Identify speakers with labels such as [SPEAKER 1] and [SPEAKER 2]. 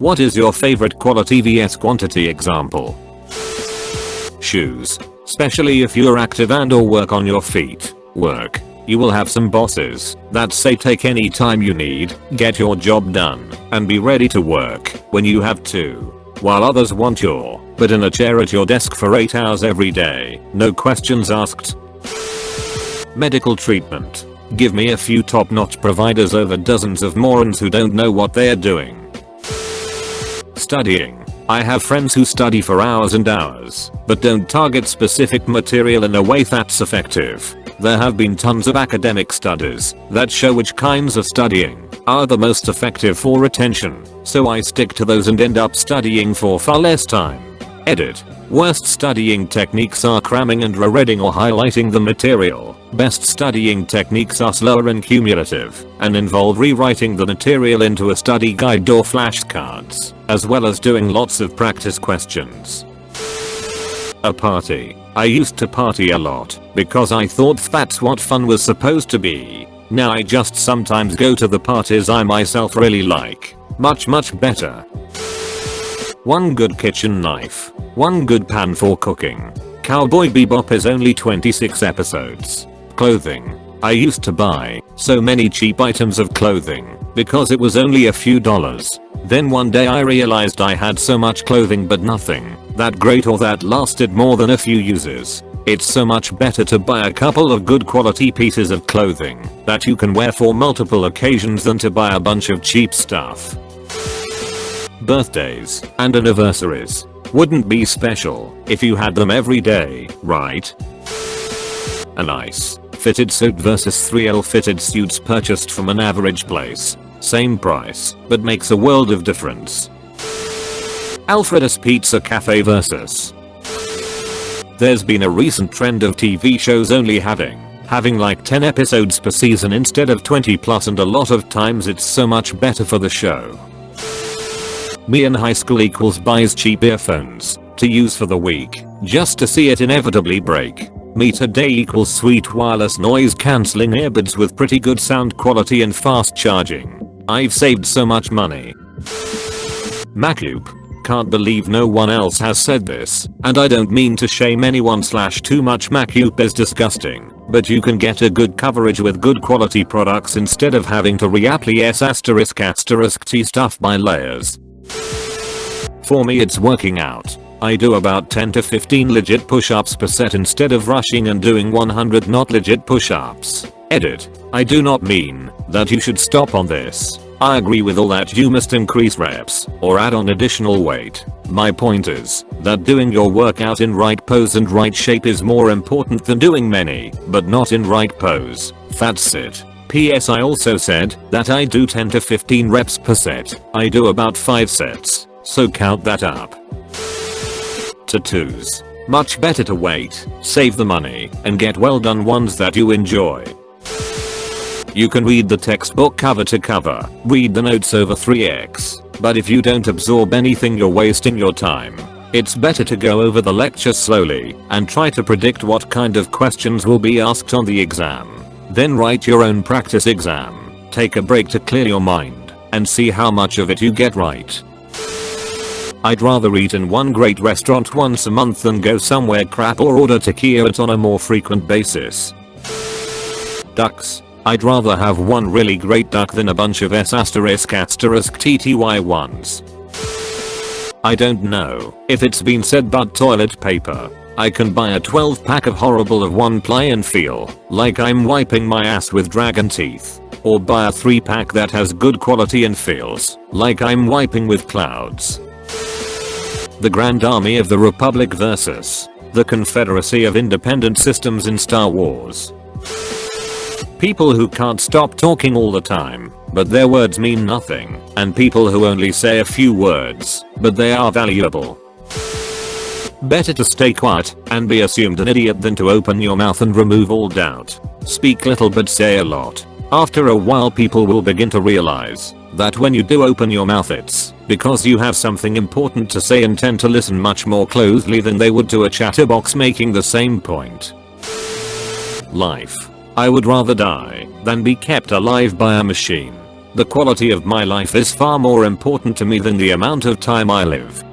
[SPEAKER 1] What is your favorite quality vs quantity example? Shoes. Especially if you're active and or work on your feet. Work. You will have some bosses that say take any time you need, get your job done, and be ready to work when you have to. While others want your butt in a chair at your desk for 8 hours every day, no questions asked. Medical treatment. Give me a few top-notch providers over dozens of morons who don't know what they're doing. Studying. I have friends who study for hours and hours, but don't target specific material in a way that's effective. There have been tons of academic studies that show which kinds of studying are the most effective for retention, so I stick to those and end up studying for far less time. Edit. Worst studying techniques are cramming and rereading or highlighting the material. Best studying techniques are slower and cumulative, and involve rewriting the material into a study guide or flashcards, as well as doing lots of practice questions. A party. I used to party a lot, because I thought that's what fun was supposed to be. Now I just sometimes go to the parties I myself really like. Much better. One good kitchen knife. One good pan for cooking. Cowboy Bebop is only 26 episodes. Clothing. I used to buy so many cheap items of clothing because it was only a few dollars. Then one day I realized I had so much clothing but nothing that great or that lasted more than a few uses. It's so much better to buy a couple of good quality pieces of clothing that you can wear for multiple occasions than to buy a bunch of cheap stuff. Birthdays and anniversaries wouldn't be special if you had them every day, right? A nice fitted suit versus 3 fitted suits purchased from an average place. Same price, but makes a world of difference. Alfred's Pizza Cafe versus. There's been a recent trend of TV shows only having like 10 episodes per season instead of 20 plus, and a lot of times it's so much better for the show. Me in high school equals buys cheap earphones to use for the week just to see it inevitably break. Me today equals sweet wireless noise cancelling earbuds with pretty good sound quality and fast charging. I've saved so much money. Macoop. Can't believe no one else has said this, and I don't mean to shame anyone / too much Macoop is disgusting, but you can get a good coverage with good quality products instead of having to reapply ***T stuff by layers. For me it's working out. I do about 10 to 15 legit push-ups per set instead of rushing and doing 100 not legit push-ups. Edit. I do not mean that you should stop on this. I agree with all that, you must increase reps or add on additional weight. My point is that doing your workout in right pose and right shape is more important than doing many, but not in right pose. That's it. PS I also said that I do 10 to 15 reps per set. I do about 5 sets, so count that up. Tattoos. Much better to wait, save the money, and get well done ones that you enjoy. You can read the textbook cover to cover, read the notes over 3x, but if you don't absorb anything you're wasting your time. It's better to go over the lecture slowly and try to predict what kind of questions will be asked on the exam. Then write your own practice exam, take a break to clear your mind, and see how much of it you get right. I'd rather eat in one great restaurant once a month than go somewhere crap or order takeout on a more frequent basis. Ducks. I'd rather have one really great duck than a bunch of ***TTY ones. I don't know if it's been said, but toilet paper. I can buy a 12 pack of horrible of 1 ply and feel like I'm wiping my ass with dragon teeth. Or buy a 3 pack that has good quality and feels like I'm wiping with clouds. The Grand Army of the Republic versus the Confederacy of Independent Systems in Star Wars. People who can't stop talking all the time, but their words mean nothing, and people who only say a few words, but they are valuable. Better to stay quiet and be assumed an idiot than to open your mouth and remove all doubt. Speak little but say a lot. After a while people will begin to realize that when you do open your mouth it's because you have something important to say and tend to listen much more closely than they would to a chatterbox making the same point. Life. I would rather die than be kept alive by a machine. The quality of my life is far more important to me than the amount of time I live.